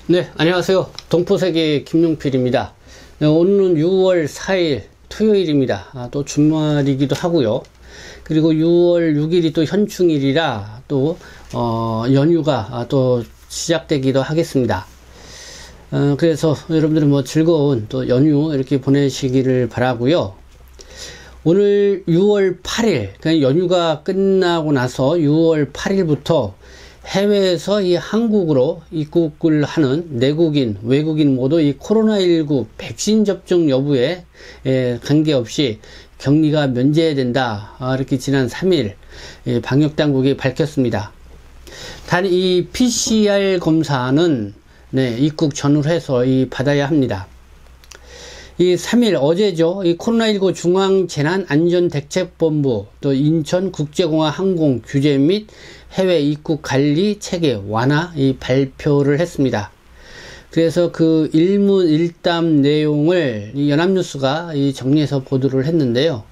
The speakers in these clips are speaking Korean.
네, 안녕하세요. 동포세계 김용필입니다. 네, 오늘은 6월 4일 토요일입니다. 또 주말이기도 하고요. 그리고 6월 6일이 또 현충일이라 또 연휴가 또 시작되기도 하겠습니다. 그래서 여러분들은 뭐 즐거운 또 연휴 이렇게 보내시기를 바라고요. 오늘 6월 8일, 그러니까 연휴가 끝나고 나서 6월 8일부터 해외에서 이 한국으로 입국을 하는 내국인, 외국인 모두 이 코로나19 백신 접종 여부에 관계없이 격리가 면제된다. 이렇게 지난 3일 방역당국이 밝혔습니다. 단 이 PCR 검사는 입국 전후로 해서 받아야 합니다. 이 3일 어제죠. 이 코로나19 중앙재난안전대책본부 또 인천국제공항 항공 규제 및 해외 입국 관리 체계 완화 발표를 했습니다. 그래서 그 일문일답 내용을 연합뉴스가 정리해서 보도를 했는데요.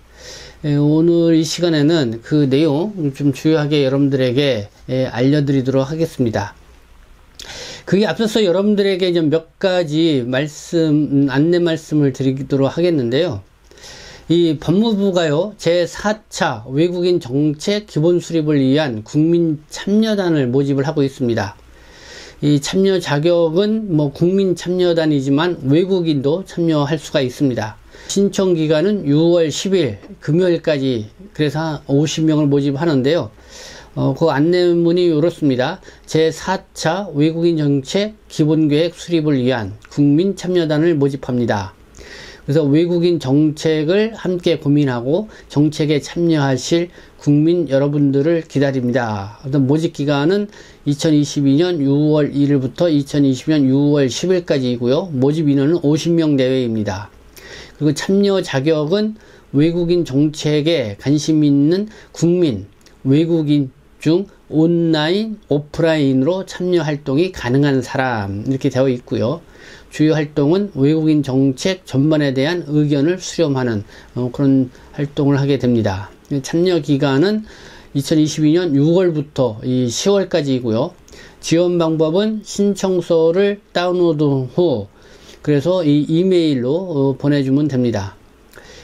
오늘 이 시간에는 그 내용 좀 주요하게 여러분들에게 알려드리도록 하겠습니다. 그게 앞서서 여러분들에게 좀 몇 가지 안내 말씀을 드리도록 하겠는데요. 이 법무부가요, 제4차 외국인 정책 기본 수립을 위한 국민 참여단을 모집을 하고 있습니다. 이 참여 자격은 뭐 국민 참여단이지만 외국인도 참여할 수가 있습니다. 신청 기간은 6월 10일 금요일까지, 그래서 50명을 모집하는데요. 그 안내문이 이렇습니다. 제4차 외국인 정책 기본계획 수립을 위한 국민 참여단을 모집합니다. 그래서 외국인 정책을 함께 고민하고 정책에 참여하실 국민 여러분들을 기다립니다. 모집 기간은 2022년 6월 1일부터 2020년 6월 10일까지이고요. 모집 인원은 50명 내외입니다. 그리고 참여 자격은 외국인 정책에 관심 있는 국민, 외국인 중 온라인, 오프라인으로 참여 활동이 가능한 사람, 이렇게 되어 있고요. 주요 활동은 외국인 정책 전반에 대한 의견을 수렴하는 그런 활동을 하게 됩니다. 참여 기간은 2022년 6월부터 10월까지이고요. 지원 방법은 신청서를 다운로드 후 그래서 이 이메일로 보내주면 됩니다.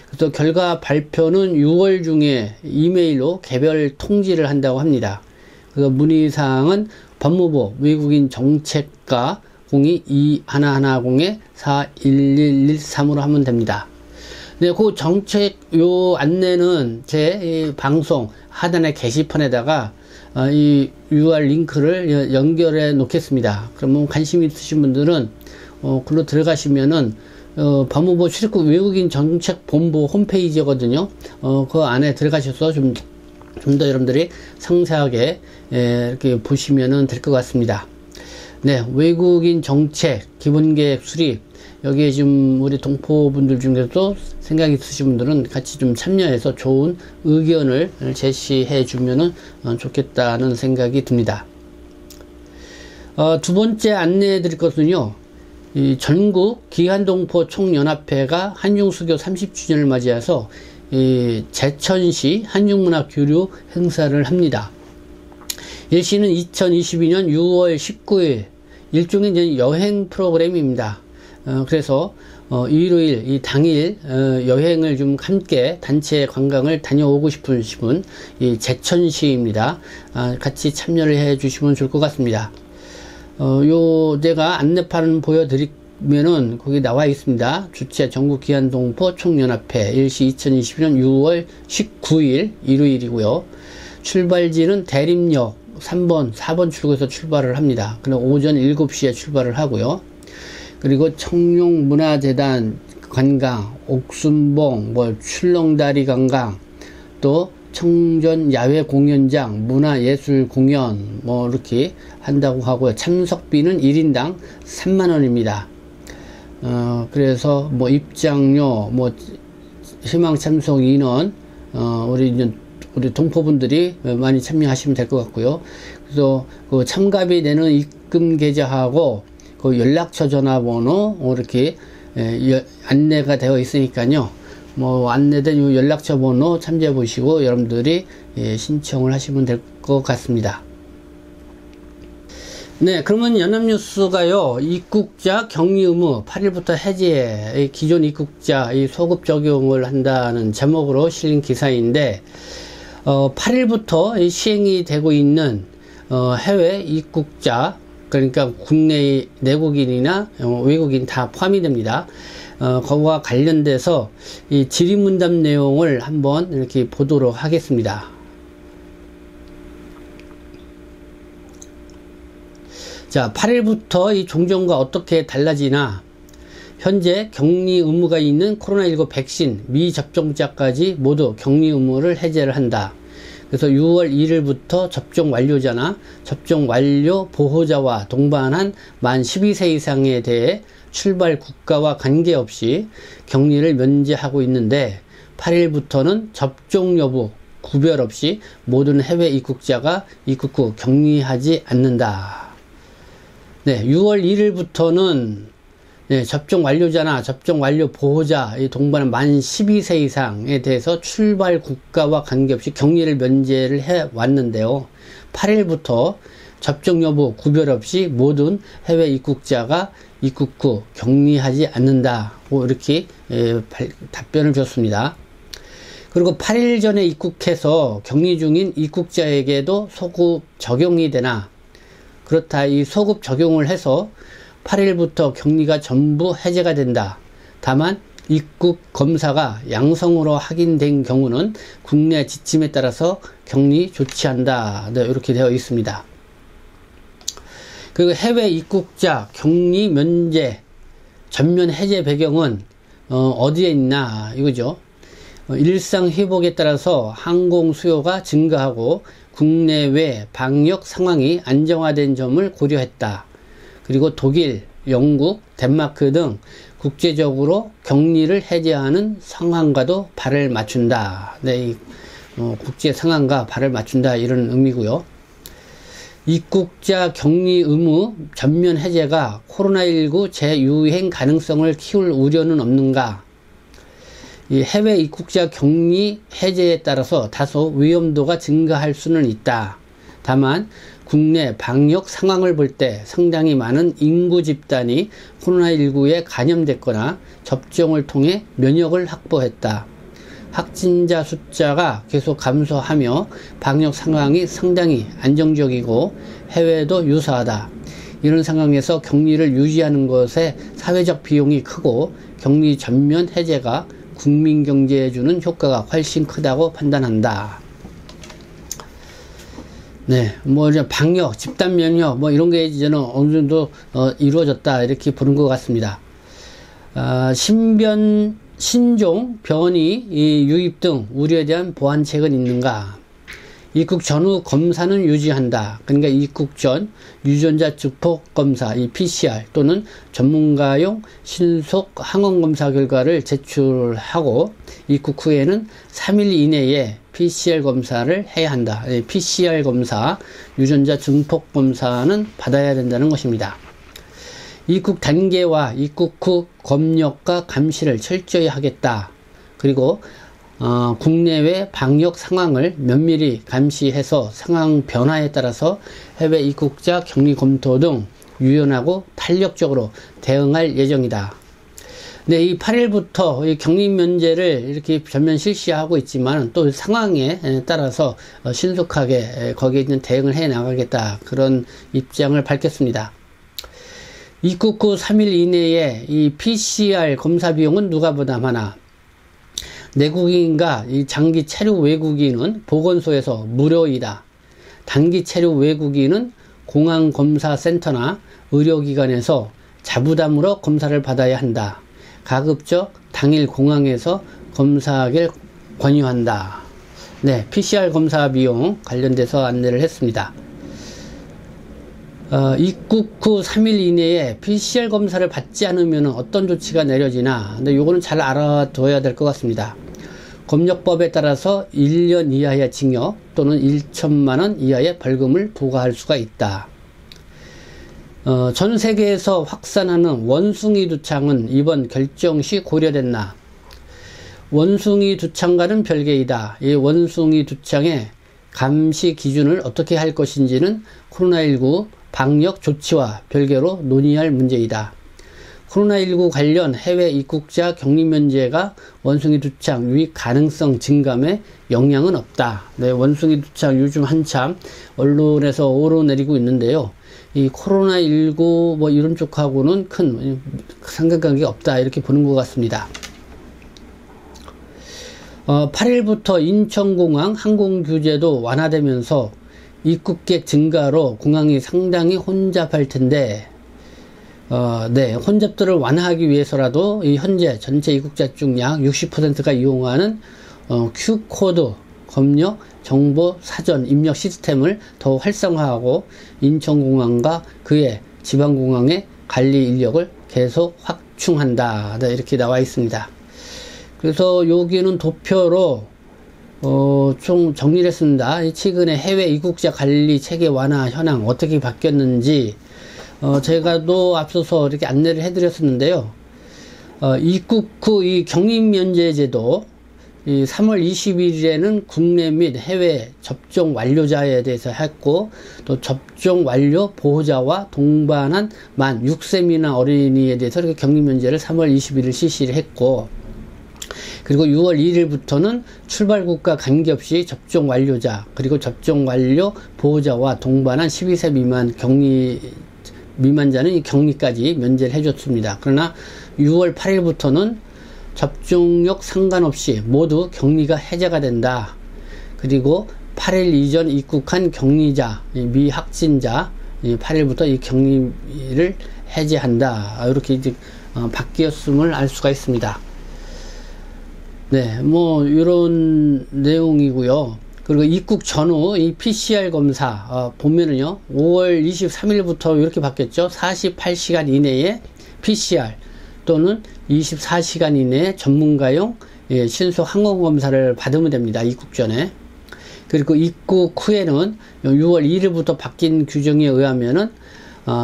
그래서 결과 발표는 6월 중에 이메일로 개별 통지를 한다고 합니다. 그래서 문의사항은 법무부 외국인 정책과 02-2110-41113으로 하면 됩니다. 네, 그 정책 안내는 제 방송 하단의 게시판에다가 이 URL 링크를 연결해 놓겠습니다. 그러면 관심 있으신 분들은 글로 들어가시면은 법무부 출입국 외국인 정책본부 홈페이지거든요. 그 안에 들어가셔서 좀 더 여러분들이 상세하게 이렇게 보시면은 될 것 같습니다. 네, 외국인 정책 기본계획 수립, 여기에 좀 우리 동포분들 중에서도 생각이 있으신 분들은 같이 좀 참여해서 좋은 의견을 제시해 주면은 좋겠다는 생각이 듭니다. 두 번째 안내해 드릴 것은요, 이 전국 기한동포 총연합회가 한중수교 30주년을 맞이해서 이 제천시 한중문화교류 행사를 합니다. 일시는 2022년 6월 19일 일종의 이제 여행 프로그램입니다. 그래서 일요일 이 당일 여행을 좀 함께 단체 관광을 다녀오고 싶으신 분, 이 제천시입니다. 같이 참여를 해 주시면 좋을 것 같습니다. 제가 안내판을 보여드리면은 거기 나와 있습니다. 주최 전국기한동포 총연합회 일시 2022년 6월 19일 일요일이고요. 출발지는 대림역 3번, 4번 출구에서 출발을 합니다. 그럼 오전 7시에 출발을 하고요. 그리고 청룡문화재단 관광, 옥순봉, 출렁다리 관광, 또 청전 야외 공연장, 문화예술 공연, 이렇게 한다고 하고요. 참석비는 1인당 3만원입니다. 그래서 입장료, 희망 참석 인원, 우리 동포분들이 많이 참여하시면 될 것 같고요. 그래서 그 참가비 되는 입금 계좌하고 그 연락처 전화번호 이렇게 안내가 되어 있으니까요. 안내된 연락처 번호 참조해 보시고 여러분들이 신청을 하시면 될 것 같습니다. 네, 그러면 연합뉴스가요, 입국자 격리 의무 8일부터 해제, 기존 입국자 소급 적용을 한다는 제목으로 실린 기사인데, 8일부터 시행이 되고 있는 해외 입국자, 그러니까 국내 내국인이나 외국인 다 포함이 됩니다. 그와 관련돼서 이 질의문답 내용을 한번 이렇게 보도록 하겠습니다. 자, 8일부터 이 종전과 어떻게 달라지나, 현재 격리 의무가 있는 코로나19 백신 미접종자까지 모두 격리 의무를 해제를 한다. 그래서 6월 1일부터 접종 완료자나 접종 완료 보호자와 동반한 만 12세 이상에 대해 출발 국가와 관계없이 격리를 면제하고 있는데, 8일부터는 접종 여부 구별 없이 모든 해외 입국자가 입국 후 격리하지 않는다. 네, 6월 1일부터는 네, 접종 완료자나 접종 완료 보호자 동반한 만 12세 이상에 대해서 출발 국가와 관계없이 격리를 면제를 해 왔는데요. 8일부터 접종 여부 구별 없이 모든 해외 입국자가 입국 후 격리하지 않는다. 이렇게 답변을 줬습니다. 그리고 8일 전에 입국해서 격리 중인 입국자에게도 소급 적용이 되나? 그렇다. 이 소급 적용을 해서 8일부터 격리가 전부 해제가 된다. 다만 입국 검사가 양성으로 확인된 경우는 국내 지침에 따라서 격리 조치한다. 네, 이렇게 되어 있습니다. 그리고 해외 입국자 격리 면제 전면 해제 배경은 어디에 있나 이거죠. 일상 회복에 따라서 항공 수요가 증가하고 국내외 방역 상황이 안정화된 점을 고려했다. 그리고 독일, 영국, 덴마크 등 국제적으로 격리를 해제하는 상황과도 발을 맞춘다. 네, 국제 상황과 발을 맞춘다 이런 의미고요. 입국자 격리 의무 전면 해제가 코로나19 재유행 가능성을 키울 우려는 없는가? 이 해외 입국자 격리 해제에 따라서 다소 위험도가 증가할 수는 있다. 다만 국내 방역 상황을 볼 때 상당히 많은 인구 집단이 코로나19에 감염됐거나 접종을 통해 면역을 확보했다. 확진자 숫자가 계속 감소하며 방역 상황이 상당히 안정적이고 해외도 유사하다. 이런 상황에서 격리를 유지하는 것에 사회적 비용이 크고 격리 전면 해제가 국민 경제에 주는 효과가 훨씬 크다고 판단한다. 네, 뭐 이제 방역, 집단 면역 뭐 이런 게 이제는 어느 정도 이루어졌다 이렇게 보는 것 같습니다. 신종 변이 유입 등 우려에 대한 보완책은 있는가? 입국 전후 검사는 유지한다. 그러니까 입국 전 유전자 증폭 검사, 이 PCR 또는 전문가용 신속 항원 검사 결과를 제출하고 입국 후에는 3일 이내에 PCR 검사를 해야 한다. PCR 검사, 유전자 증폭 검사는 받아야 된다는 것입니다. 입국 단계와 입국 후 검역과 감시를 철저히 하겠다. 그리고 국내외 방역 상황을 면밀히 감시해서 상황 변화에 따라서 해외 입국자 격리 검토 등 유연하고 탄력적으로 대응할 예정이다. 네, 이 8일부터 이 격리 면제를 이렇게 전면 실시하고 있지만 또 상황에 따라서 신속하게 거기에 있는 대응을 해 나가겠다. 그런 입장을 밝혔습니다. 입국 후 3일 이내에 이 PCR 검사 비용은 누가 부담하나? 내국인과 이 장기 체류 외국인은 보건소에서 무료이다. 단기 체류 외국인은 공항검사센터나 의료기관에서 자부담으로 검사를 받아야 한다. 가급적 당일 공항에서 검사하길 권유한다. 네, PCR 검사 비용 관련돼서 안내를 했습니다. 입국 후 3일 이내에 PCR 검사를 받지 않으면 어떤 조치가 내려지나? 근데 요거는 잘 알아둬야 될 것 같습니다. 검역법에 따라서 1년 이하의 징역 또는 1천만원 이하의 벌금을 부과할 수가 있다. 전 세계에서 확산하는 원숭이 두창은 이번 결정 시 고려됐나? 원숭이 두창과는 별개이다. 이 원숭이 두창의 감시 기준을 어떻게 할 것인지는 코로나19 방역 조치와 별개로 논의할 문제이다. 코로나19 관련 해외 입국자 격리 면제가 원숭이 두창 유입 가능성 증감에 영향은 없다. 네, 원숭이 두창 요즘 한참 언론에서 오르내리고 있는데요. 이 코로나19 뭐 이런 쪽하고는 큰 상관관계가 없다. 이렇게 보는 것 같습니다. 8일부터 인천공항 항공규제도 완화되면서 입국객 증가로 공항이 상당히 혼잡할 텐데, 네, 혼잡도를 완화하기 위해서라도 이 현재 전체 입국자 중 약 60%가 이용하는 Q코드 검역 정보 사전 입력 시스템을 더 활성화하고 인천공항과 그의 지방공항의 관리 인력을 계속 확충한다. 네, 이렇게 나와 있습니다. 그래서 여기는 도표로 좀 정리를 했습니다. 최근에 해외 입국자 관리 체계 완화 현황 어떻게 바뀌었는지 제가 또 앞서서 이렇게 안내를 해드렸었는데요. 입국 후 이 격리 면제 제도, 이 3월 20일에는 국내 및 해외 접종 완료자에 대해서 했고, 또 접종 완료 보호자와 동반한 만 6세 미만 어린이에 대해서 이렇게 격리 면제를 3월 21일 실시를 했고, 그리고 6월 1일부터는 출발국가 관계없이 접종 완료자, 그리고 접종 완료 보호자와 동반한 12세 미만 미만자는 이 격리까지 면제를 해줬습니다. 그러나 6월 8일부터는 접종력 상관없이 모두 격리가 해제가 된다. 그리고 8일 이전 입국한 격리자, 미확진자 8일부터 이 격리를 해제한다. 이렇게 이제 바뀌었음을 알 수가 있습니다. 네, 뭐 이런 내용이고요. 그리고 입국 전후 이 PCR 검사 보면은요, 5월 23일부터 이렇게 바뀌었죠. 48시간 이내에 PCR 또는 24시간 이내에 전문가용 신속 항원 검사를 받으면 됩니다. 입국 전에. 그리고 입국 후에는 6월 1일부터 바뀐 규정에 의하면은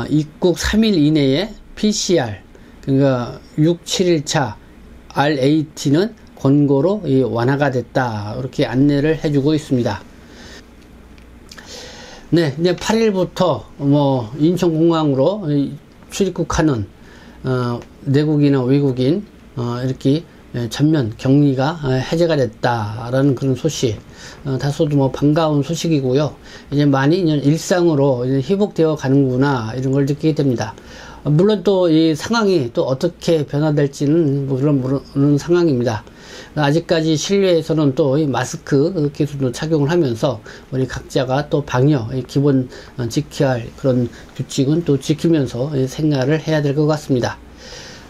입국 3일 이내에 PCR, 그러니까 6, 7일차 RAT는 권고로 완화가 됐다. 이렇게 안내를 해주고 있습니다. 네, 이제 8일부터 뭐 인천공항으로 출입국하는 내국이나 외국인 이렇게 전면 격리가 해제가 됐다라는 그런 소식, 다소도 뭐 반가운 소식이고요. 이제 많이 일상으로 이제 회복되어 가는구나 이런 걸 느끼게 됩니다. 물론 또 이 상황이 또 어떻게 변화될지는 물론 모르는 상황입니다. 아직까지 실내에서는 또 이 마스크 기술도 착용을 하면서 우리 각자가 또 방역 기본 지켜야 할 그런 규칙은 또 지키면서 생활을 해야 될 것 같습니다.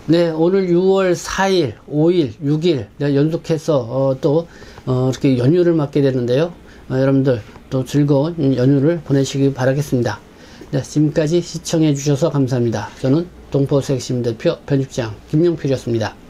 네, 오늘 6월 4일, 5일, 6일 연속해서 또 이렇게 연휴를 맞게 되는데요. 여러분들 또 즐거운 연휴를 보내시기 바라겠습니다. 네, 지금까지 시청해 주셔서 감사합니다. 저는 동포색심 대표 편집장 김용필이었습니다.